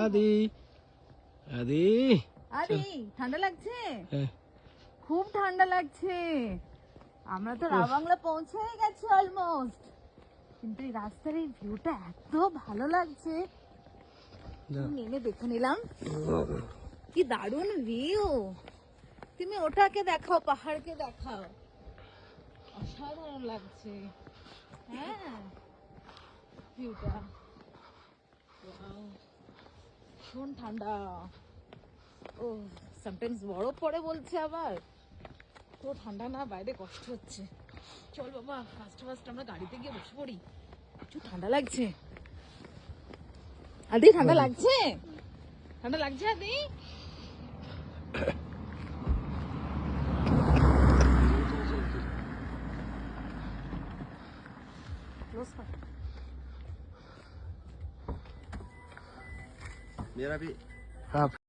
আদি আদি আরে ঠান্ডা লাগছে? খুব ঠান্ডা লাগছে। আমরা তো রাবাংলা পৌঁছে গেছি অলমোস্ট, কিন্তু এই রাস্তার এই ভিউটা এত ভালো লাগছে। নেমে দেখে নিলাম, কি দারুণ ভিউ। তুমি ওটাকে দেখাও, পাহাড়কে দেখাও, অসাধারণ লাগছে। হ্যাঁ ভিউটা ভীষণ ঠান্ডা। ও সামটাইমস বরফ পড়ে বলছে, আবার তো ঠান্ডা না, বাইরে কষ্ট হচ্ছে। চল বাবা ফার্স্ট ফার্স্ট আমরা গাড়িতে গিয়ে বসে পড়ি, প্রচুর ঠান্ডা লাগছে। আদি ঠান্ডা লাগছে? ঠান্ডা লাগছে আদি? मेरा भी